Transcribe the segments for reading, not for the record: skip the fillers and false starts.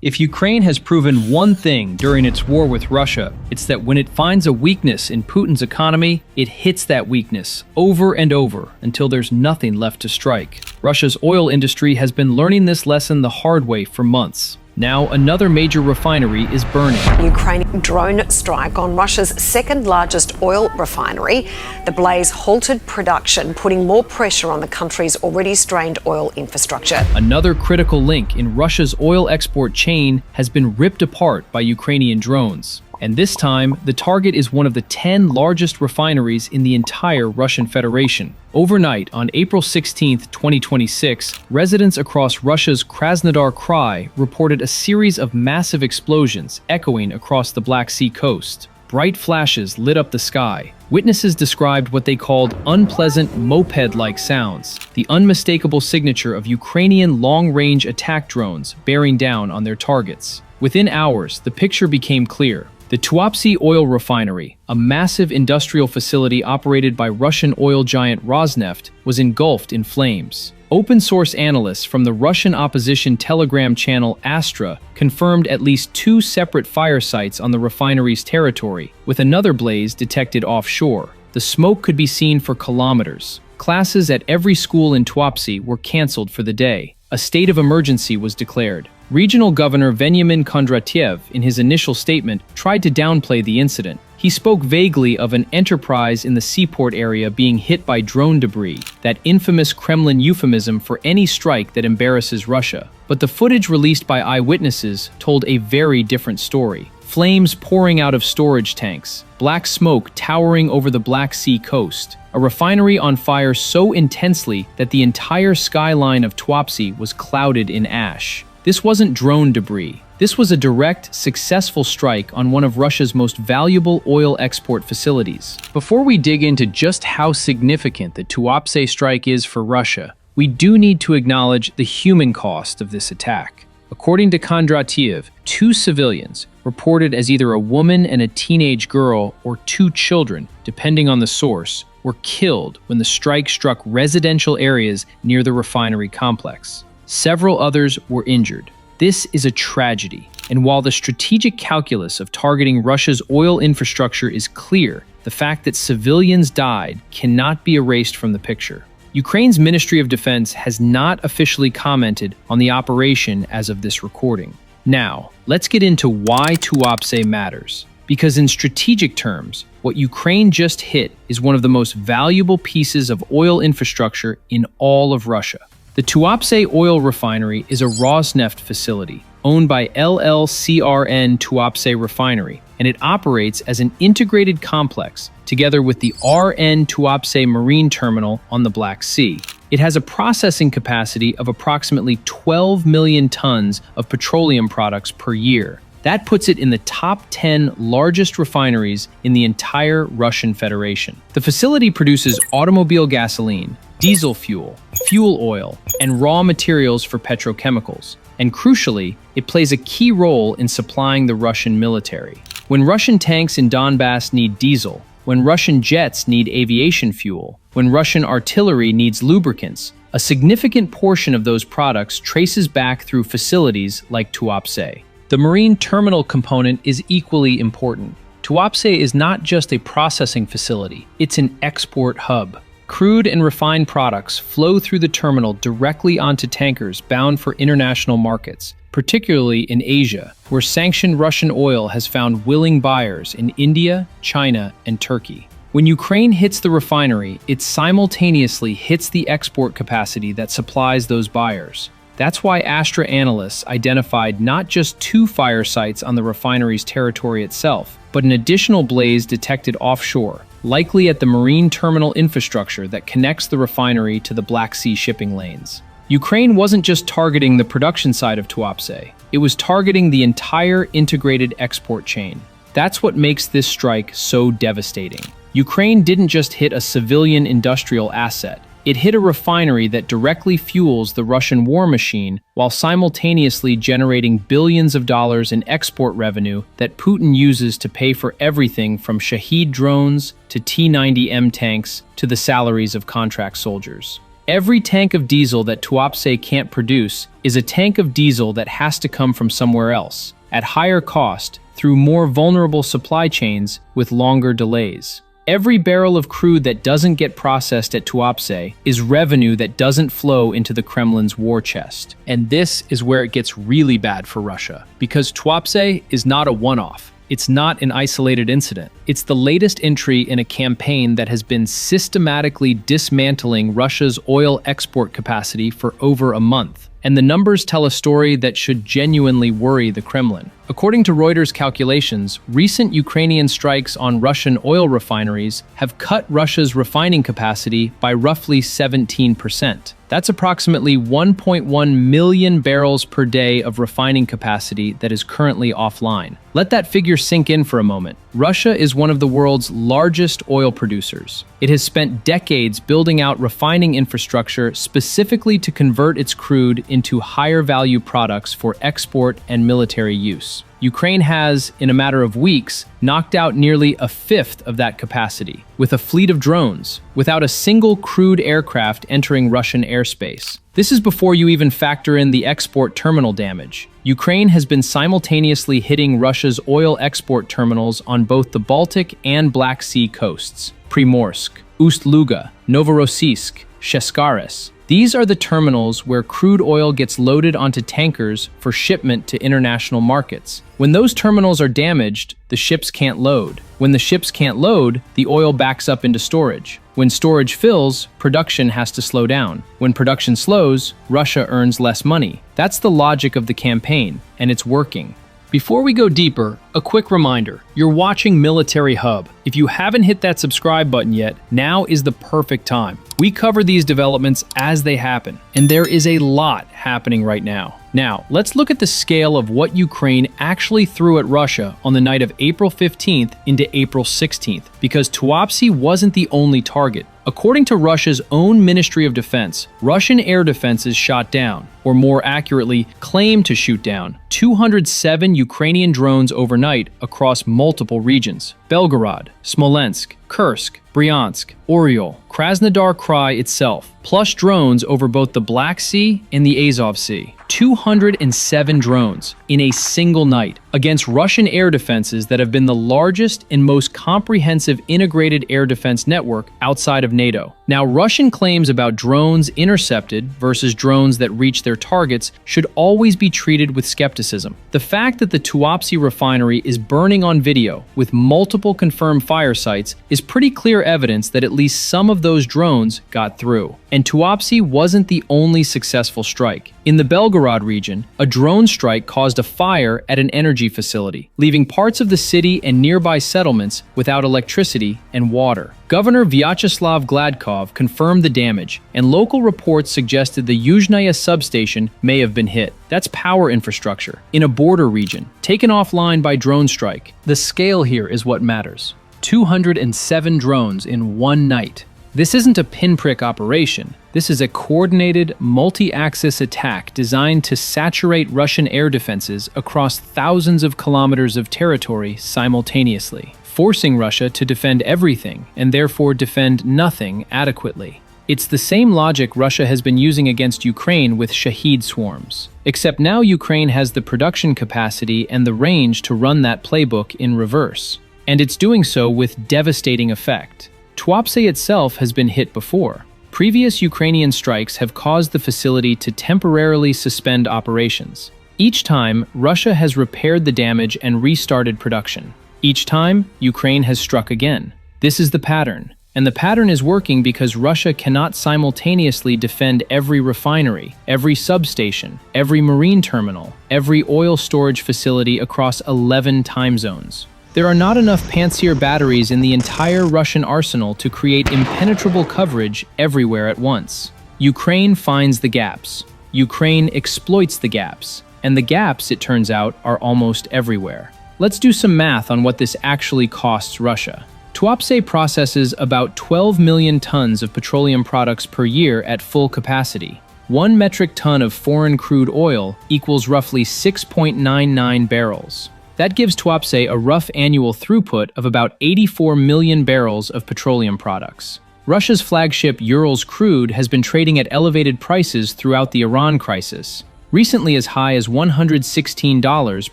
If Ukraine has proven one thing during its war with Russia, it's that when it finds a weakness in Putin's economy, it hits that weakness over and over until there's nothing left to strike. Russia's oil industry has been learning this lesson the hard way for months. Now, another major refinery is burning. Ukrainian drone strike on Russia's second largest oil refinery. The blaze halted production, putting more pressure on the country's already strained oil infrastructure. Another critical link in Russia's oil export chain has been ripped apart by Ukrainian drones. And this time, the target is one of the 10 largest refineries in the entire Russian Federation. Overnight, on April 16, 2026, residents across Russia's Krasnodar Krai reported a series of massive explosions echoing across the Black Sea coast. Bright flashes lit up the sky. Witnesses described what they called unpleasant moped-like sounds, the unmistakable signature of Ukrainian long-range attack drones bearing down on their targets. Within hours, the picture became clear. The Tuapse oil refinery, a massive industrial facility operated by Russian oil giant Rosneft, was engulfed in flames. Open-source analysts from the Russian opposition Telegram channel Astra confirmed at least 2 separate fire sites on the refinery's territory, with another blaze detected offshore. The smoke could be seen for kilometers. Classes at every school in Tuapse were canceled for the day. A state of emergency was declared. Regional Governor Veniamin Kondratiev, in his initial statement, tried to downplay the incident. He spoke vaguely of an enterprise in the seaport area being hit by drone debris, that infamous Kremlin euphemism for any strike that embarrasses Russia. But the footage released by eyewitnesses told a very different story. Flames pouring out of storage tanks, black smoke towering over the Black Sea coast, a refinery on fire so intensely that the entire skyline of Tuapse was clouded in ash. This wasn't drone debris. This was a direct, successful strike on one of Russia's most valuable oil export facilities. Before we dig into just how significant the Tuapse strike is for Russia, we do need to acknowledge the human cost of this attack. According to Kondratiev, 2 civilians, reported as either a woman and a teenage girl or 2 children, depending on the source, were killed when the strike struck residential areas near the refinery complex. Several others were injured. This is a tragedy, and while the strategic calculus of targeting Russia's oil infrastructure is clear, the fact that civilians died cannot be erased from the picture. Ukraine's Ministry of Defense has not officially commented on the operation as of this recording. Now, let's get into why Tuapse matters. Because in strategic terms, what Ukraine just hit is one of the most valuable pieces of oil infrastructure in all of Russia. The Tuapse oil refinery is a Rosneft facility owned by LLCRN Tuapse Refinery, and it operates as an integrated complex together with the RN Tuapse Marine Terminal on the Black Sea. It has a processing capacity of approximately 12 million tons of petroleum products per year. That puts it in the top 10 largest refineries in the entire Russian Federation. The facility produces automobile gasoline, diesel fuel, fuel oil, and raw materials for petrochemicals. And crucially, it plays a key role in supplying the Russian military. When Russian tanks in Donbass need diesel, when Russian jets need aviation fuel, when Russian artillery needs lubricants, a significant portion of those products traces back through facilities like Tuapse. The marine terminal component is equally important. Tuapse is not just a processing facility, it's an export hub. Crude and refined products flow through the terminal directly onto tankers bound for international markets, particularly in Asia, where sanctioned Russian oil has found willing buyers in India, China, and Turkey. When Ukraine hits the refinery, it simultaneously hits the export capacity that supplies those buyers. That's why Astra analysts identified not just 2 fire sites on the refinery's territory itself, but an additional blaze detected offshore, likely at the marine terminal infrastructure that connects the refinery to the Black Sea shipping lanes. Ukraine wasn't just targeting the production side of Tuapse, it was targeting the entire integrated export chain. That's what makes this strike so devastating. Ukraine didn't just hit a civilian industrial asset, it hit a refinery that directly fuels the Russian war machine while simultaneously generating billions of dollars in export revenue that Putin uses to pay for everything from Shahed drones to T-90M tanks to the salaries of contract soldiers. Every tank of diesel that Tuapse can't produce is a tank of diesel that has to come from somewhere else, at higher cost, through more vulnerable supply chains with longer delays. Every barrel of crude that doesn't get processed at Tuapse is revenue that doesn't flow into the Kremlin's war chest. And this is where it gets really bad for Russia, because Tuapse is not a one-off. It's not an isolated incident. It's the latest entry in a campaign that has been systematically dismantling Russia's oil export capacity for over a month. And the numbers tell a story that should genuinely worry the Kremlin. According to Reuters calculations, recent Ukrainian strikes on Russian oil refineries have cut Russia's refining capacity by roughly 17%. That's approximately 1.1 million barrels per day of refining capacity that is currently offline. Let that figure sink in for a moment. Russia is one of the world's largest oil producers. It has spent decades building out refining infrastructure specifically to convert its crude into higher value products for export and military use. Ukraine has, in a matter of weeks, knocked out nearly a fifth of that capacity, with a fleet of drones, without a single crewed aircraft entering Russian airspace. This is before you even factor in the export terminal damage. Ukraine has been simultaneously hitting Russia's oil export terminals on both the Baltic and Black Sea coasts: Primorsk, Ust-Luga, Novorossiysk, Sheskharas. These are the terminals where crude oil gets loaded onto tankers for shipment to international markets. When those terminals are damaged, the ships can't load. When the ships can't load, the oil backs up into storage. When storage fills, production has to slow down. When production slows, Russia earns less money. That's the logic of the campaign, and it's working. Before we go deeper, a quick reminder. You're watching Military Hub. If you haven't hit that subscribe button yet, now is the perfect time. We cover these developments as they happen, and there is a lot happening right now. Now, let's look at the scale of what Ukraine actually threw at Russia on the night of April 15th into April 16th, because Tuapse wasn't the only target. According to Russia's own Ministry of Defense, Russian air defenses shot down, or more accurately, claimed to shoot down, 207 Ukrainian drones overnight across multiple regions: Belgorod, Smolensk, Kursk, Bryansk, Oryol, Krasnodar Krai itself, plus drones over both the Black Sea and the Azov Sea. 207 drones in a single night against Russian air defenses that have been the largest and most comprehensive integrated air defense network outside of NATO. Now, Russian claims about drones intercepted versus drones that reach their targets should always be treated with skepticism. The fact that the Tuapse refinery is burning on video with multiple confirmed fire sites is pretty clear evidence that at least some of those drones got through. And Tuapse wasn't the only successful strike. In the Belgorod region, a drone strike caused a fire at an energy facility, leaving parts of the city and nearby settlements without electricity and water. Governor Vyacheslav Gladkov confirmed the damage, and local reports suggested the Yuzhnaya substation may have been hit. That's power infrastructure in a border region, taken offline by drone strike. The scale here is what matters. 207 drones in one night. This isn't a pinprick operation. This is a coordinated, multi-axis attack designed to saturate Russian air defenses across thousands of kilometers of territory simultaneously, forcing Russia to defend everything and therefore defend nothing adequately. It's the same logic Russia has been using against Ukraine with Shahed swarms. Except now Ukraine has the production capacity and the range to run that playbook in reverse. And it's doing so with devastating effect. Tuapse itself has been hit before. Previous Ukrainian strikes have caused the facility to temporarily suspend operations. Each time, Russia has repaired the damage and restarted production. Each time, Ukraine has struck again. This is the pattern. And the pattern is working because Russia cannot simultaneously defend every refinery, every substation, every marine terminal, every oil storage facility across 11 time zones. There are not enough Pantsir batteries in the entire Russian arsenal to create impenetrable coverage everywhere at once. Ukraine finds the gaps. Ukraine exploits the gaps. And the gaps, it turns out, are almost everywhere. Let's do some math on what this actually costs Russia. Tuapse processes about 12 million tons of petroleum products per year at full capacity. 1 metric ton of foreign crude oil equals roughly 6.99 barrels. That gives Tuapse a rough annual throughput of about 84 million barrels of petroleum products. Russia's flagship Urals crude has been trading at elevated prices throughout the Iran crisis, recently as high as $116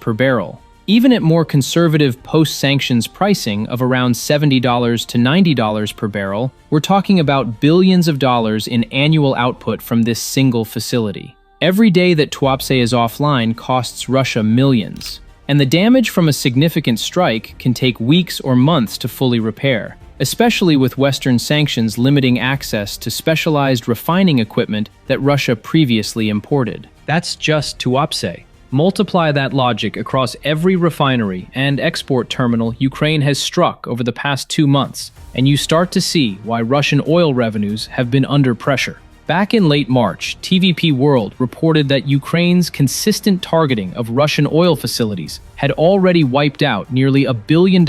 per barrel. Even at more conservative post-sanctions pricing of around $70 to $90 per barrel, we're talking about billions of dollars in annual output from this single facility. Every day that Tuapse is offline costs Russia millions, and the damage from a significant strike can take weeks or months to fully repair, especially with Western sanctions limiting access to specialized refining equipment that Russia previously imported. That's just Tuapse. Multiply that logic across every refinery and export terminal Ukraine has struck over the past 2 months, and you start to see why Russian oil revenues have been under pressure. Back in late March, TVP World reported that Ukraine's consistent targeting of Russian oil facilities had already wiped out nearly $1 billion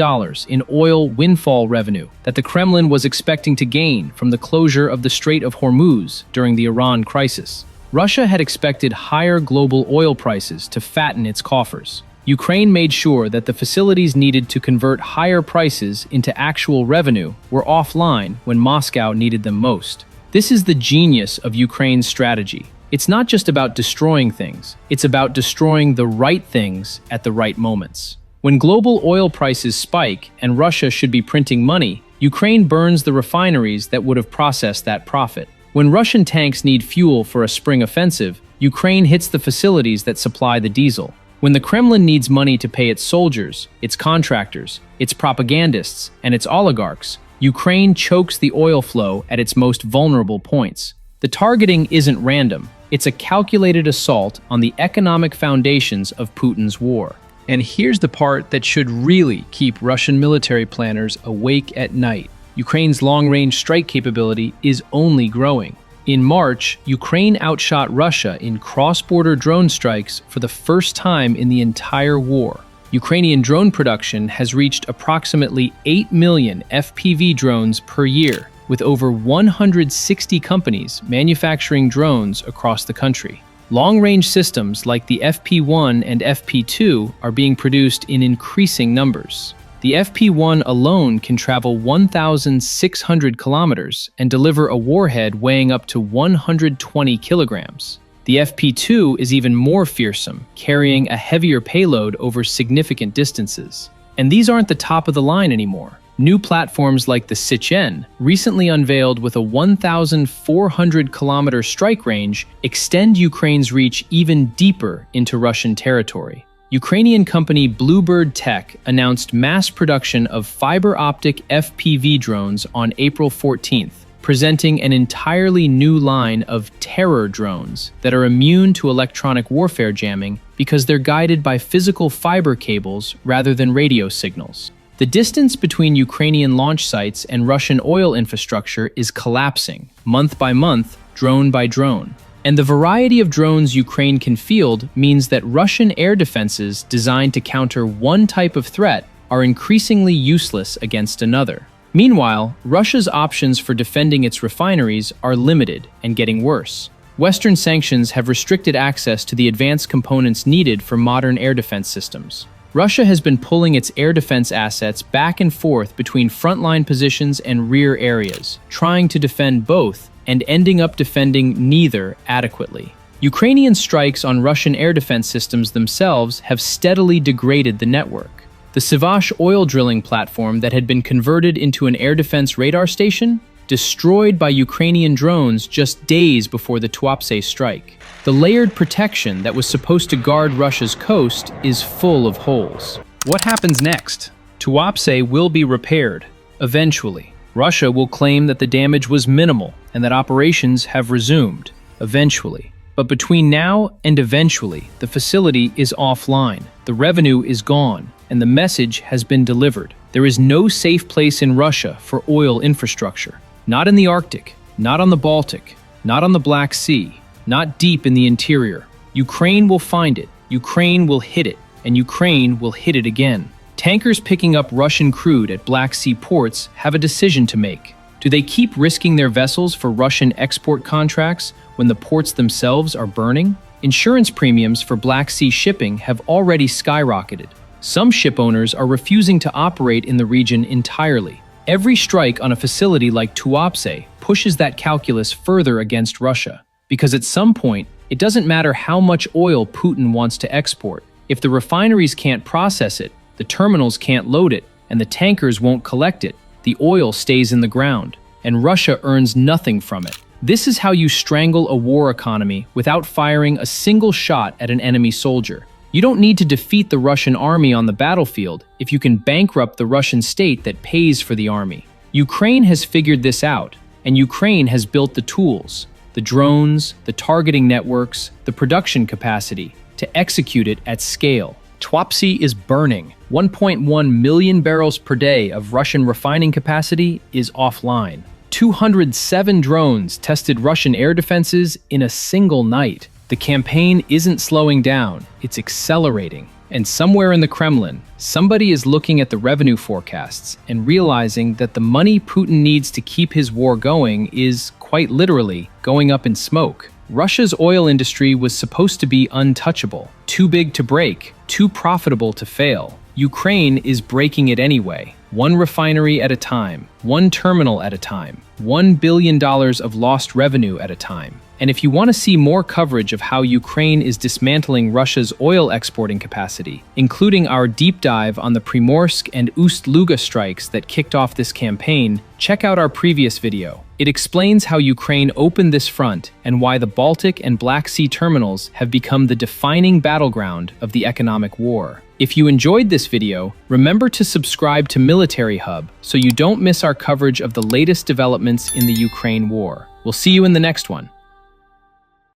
in oil windfall revenue that the Kremlin was expecting to gain from the closure of the Strait of Hormuz during the Iran crisis. Russia had expected higher global oil prices to fatten its coffers. Ukraine made sure that the facilities needed to convert higher prices into actual revenue were offline when Moscow needed them most. This is the genius of Ukraine's strategy. It's not just about destroying things, it's about destroying the right things at the right moments. When global oil prices spike and Russia should be printing money, Ukraine burns the refineries that would have processed that profit. When Russian tanks need fuel for a spring offensive, Ukraine hits the facilities that supply the diesel. When the Kremlin needs money to pay its soldiers, its contractors, its propagandists, and its oligarchs, Ukraine chokes the oil flow at its most vulnerable points. The targeting isn't random. It's a calculated assault on the economic foundations of Putin's war. And here's the part that should really keep Russian military planners awake at night. Ukraine's long-range strike capability is only growing. In March, Ukraine outshot Russia in cross-border drone strikes for the first time in the entire war. Ukrainian drone production has reached approximately 8 million FPV drones per year, with over 160 companies manufacturing drones across the country. Long-range systems like the FP1 and FP2 are being produced in increasing numbers. The FP1 alone can travel 1,600 kilometers and deliver a warhead weighing up to 120 kilograms. The FP2 is even more fearsome, carrying a heavier payload over significant distances. And these aren't the top of the line anymore. New platforms like the Sichen, recently unveiled with a 1,400-kilometer strike range, extend Ukraine's reach even deeper into Russian territory. Ukrainian company Bluebird Tech announced mass production of fiber-optic FPV drones on April 14th, presenting an entirely new line of terror drones that are immune to electronic warfare jamming because they're guided by physical fiber cables rather than radio signals. The distance between Ukrainian launch sites and Russian oil infrastructure is collapsing, month by month, drone by drone. And the variety of drones Ukraine can field means that Russian air defenses designed to counter one type of threat are increasingly useless against another. Meanwhile, Russia's options for defending its refineries are limited and getting worse. Western sanctions have restricted access to the advanced components needed for modern air defense systems. Russia has been pulling its air defense assets back and forth between frontline positions and rear areas, trying to defend both and ending up defending neither adequately. Ukrainian strikes on Russian air defense systems themselves have steadily degraded the network. The Sivash oil drilling platform that had been converted into an air defense radar station, destroyed by Ukrainian drones just days before the Tuapse strike. The layered protection that was supposed to guard Russia's coast is full of holes. What happens next? Tuapse will be repaired, eventually. Russia will claim that the damage was minimal and that operations have resumed, eventually. But between now and eventually, the facility is offline, the revenue is gone, and the message has been delivered. There is no safe place in Russia for oil infrastructure. Not in the Arctic, not on the Baltic, not on the Black Sea, not deep in the interior. Ukraine will find it, Ukraine will hit it, and Ukraine will hit it again. Tankers picking up Russian crude at Black Sea ports have a decision to make. Do they keep risking their vessels for Russian export contracts when the ports themselves are burning? Insurance premiums for Black Sea shipping have already skyrocketed. Some ship owners are refusing to operate in the region entirely. Every strike on a facility like Tuapse pushes that calculus further against Russia, because at some point, it doesn't matter how much oil Putin wants to export. If the refineries can't process it, the terminals can't load it, and the tankers won't collect it, the oil stays in the ground, and Russia earns nothing from it. This is how you strangle a war economy without firing a single shot at an enemy soldier. You don't need to defeat the Russian army on the battlefield if you can bankrupt the Russian state that pays for the army. Ukraine has figured this out, and Ukraine has built the tools, the drones, the targeting networks, the production capacity to execute it at scale. Tuapse is burning. 1.1 million barrels per day of Russian refining capacity is offline. 207 drones tested Russian air defenses in a single night. The campaign isn't slowing down, it's accelerating. And somewhere in the Kremlin, somebody is looking at the revenue forecasts and realizing that the money Putin needs to keep his war going is, quite literally, going up in smoke. Russia's oil industry was supposed to be untouchable, too big to break, too profitable to fail. Ukraine is breaking it anyway, one refinery at a time, one terminal at a time, $1 billion of lost revenue at a time. And if you want to see more coverage of how Ukraine is dismantling Russia's oil exporting capacity, including our deep dive on the Primorsk and Ust-Luga strikes that kicked off this campaign, check out our previous video. It explains how Ukraine opened this front and why the Baltic and Black Sea terminals have become the defining battleground of the economic war. If you enjoyed this video, remember to subscribe to Military Hub so you don't miss our coverage of the latest developments in the Ukraine war. We'll see you in the next one.